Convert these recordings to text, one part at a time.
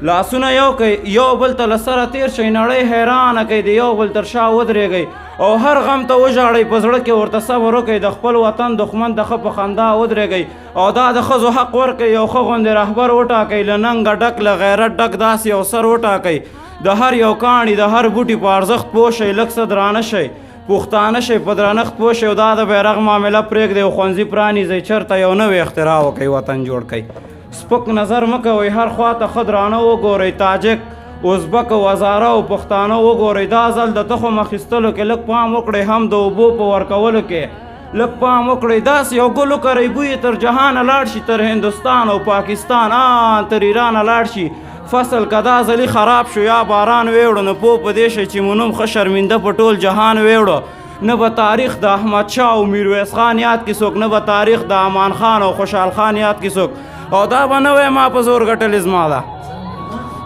لاسونه یو کوي یو بل ته له سره تیر شئ نړۍ حیرانه کوي د یو بل تر شا ودرېږئ او هر غم ته وژاړئ په زړه کې ورته صبر وکئ د خپل وطن دښمن د ښه په خندا ودرېږئ او دا د ښځو حق ورکئ یو ښه غوندې رهبر وټاکئ له ننګه ډک له غیرت ډک داسې یو سر وټاکئ د هر یو کاڼي د هر بوټي په ارزښت پوه شئ لږ څه درانه شئ پښتانه شئ په درنښت پوه شئ او دا د بیرغ معامله پرېږدئ او ښوونځي پرانیزئ چېرته یو نوی اختراع وکئ وطن جوړ کئ سپک نظر مه کوئ هر خوا ته ښه درانه وګورئ تاجک ازبک او هزاره او پښتانه وګورئ دا ځل د تخم اخیستلو کې لږ پام وکړئ هم د اوبو په ورکولو کې لږ پام وکړئ داسې یو ګل وکرئ بوی تر جهانه لاړ شي تر هندوستان او پاکستان تر ایرانه لاړ شي فصل که دا ځلي خراب شو یا باران ویوړو نو پوه په دې شئ چې مو نوم ښه شرمنده په ټول جهان ویوړو نه به تاریخ د احمدشاه او میرویس خان یاد کې څوک نه به تاریخ د امان خان او خوشحال خان یاد کې څوک او دا به نه وی ما په زور ګټلې زما ده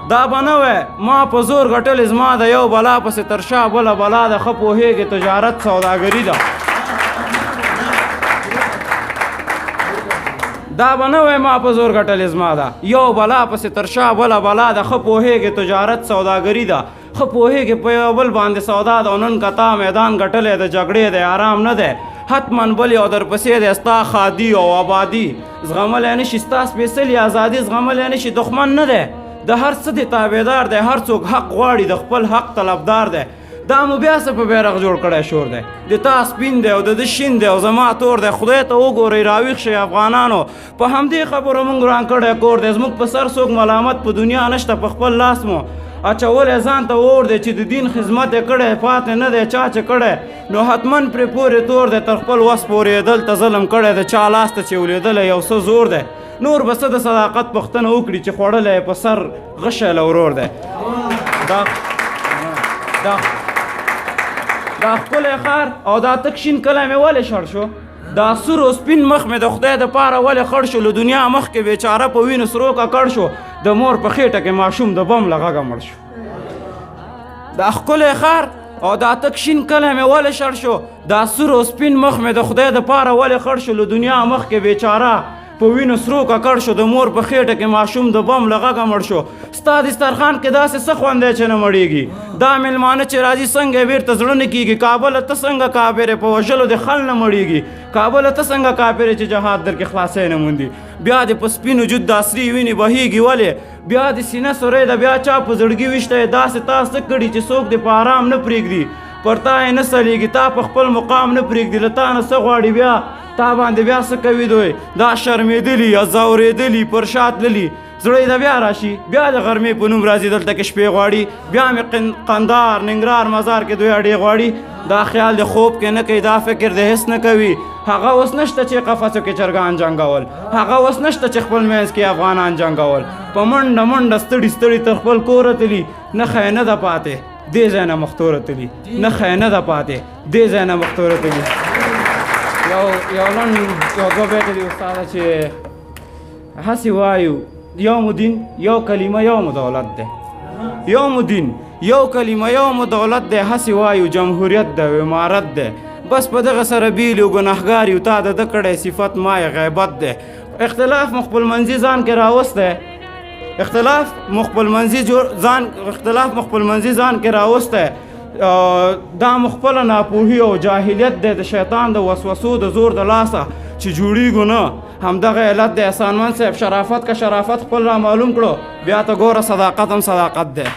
دا به نه وی ما په زور ګټلې زما ده یو بلا پسې تر شا بله بلا ده ښه پوهېږې تجارت سوداګري ده دا به نه وی ما په زور ګټلې زما ده یو بلا پسې تر شا بله بلا ده ښه پوهېږې تجارت سوداګري ده ښه پوهېږې په یو بل باندې سودا ده او نن که تا میدان ګټلی د جګړې دی آرام نه دی حتما بل یو درپسې دی ستا خادي او آبادي زغملی نه شي ستا سپېڅلې ازادي زغملی نه شي دښمن نه دی د هر څه د تابعدار دی هر څوک حق غواړي د خپل حق طلبدار دی دا مو بیا څه په بیرغ جوړ کړی شور دی د تا سپین دی او د ده شین دی او زما تور دی خدای ته وګورئ راویښ شئ افغانانو په همدې خبرو موږ وران کړی کور دی زموږ په سر څوک ملامت په دنیا نشته په خپل لاس مو اچولی ځان ته اور دی چې د دین خدمت یې کړی پاتې نه دی چا چې کړی نو حتما پرې پورې تور دی تر خپل وس پورې دلته ظلم کړی د چا لاس ته چې ولیدلی یو څه زور دی نور به څه د صداقت پوښتنه وکړي چې خوړلی یې په سر غشی له ورور دی دا ښکلی ښار او دا تک شین کلی مې ولې شړ شو دا سور او سپین مخ مې د خدای دپاره ولې خړ شو له دنیا مخکې بیچاره په وینو سرو ککړ شو د مور په خېټه کې ماشوم د بم له غږه مړ شو دا ښکلی ښار او دا تک شین کلی مې ولې شړ شو دا سور او سپین مخ مې د خدای دپاره ولې خړ شو له دنیا مخکې بیچاره په وینو سرو ککړ شو د مور په خېټه کې ماشوم د بم له غږه مړ شو ستا دسترخوان کې داسې څه خوند دی چې نه مړېږي دا مېلمانه چې راځي څنګه یې بېرته زړه نه کېږي کابله ته څنګه کافر یې په وژلو د خل نه مړېږي کابله ته څنګه کافر یې چې جهاد در کې خلاصی نه موندي بیا دې په سپین وجود د عصري وینې بهېږي ولې بیا د سینه سوری د بیا چا په زړګي ویشته یې داسې تا څه کړي چې څوک دې په آرام نه پرېږدي پر تا یې نه سلیږي تا په خپل مقام نه پرېږدي له تا نه څه غواړي بیا تا باندې بیا څه کوي دوی دا شرمېدلي یا ځورېدلي پر شا تللي زړه یې د بیا راشي بیا د غرمې په نوم راځي دلته کې شپې غواړي بیا مې قندار ننګرهار مزار کې دوی اډې غواړي دا خیال د خوب کې نه کوي دا فکر د هېڅ نه کوي هغه اوس نشته چې قفسو کې چرګان جنګول هغه اوس نشته چې خپل منځ کې افغانان جنګول په منډه منډه ستړي ستړي تر خپل کوره تلي نښه یې نه ده پاتې دې ځای نه مختوره تلي نښه یې نه ده پاتې دې ځای نه مختوره تلي یو لنډ یو دوه بیته دي استاده چې هسې وایو یوم دین یو کلمه یوم دولت دی یوم دین یو کلمه یوم دولت دی هسې وایو جمهوریت دی امارت دی بس په دغه سره بیل یو ګنهګار یو تا د ده کړی صفت ما یې غیبت دی اختلاف مو خپلمنځي ځان کې راوستی اختلاف مو خپلمنځي ځان کې راوستی دا مو خپله ناپوهي او جاهلیت دی د شیطان د وسوسو د زور د لاسه چې جوړیږو نه همدغه علت دی احسانمند صاحب شرافت که شرافت خپل را معلوم کړو بیا ته ګوره صداقت هم صداقت دی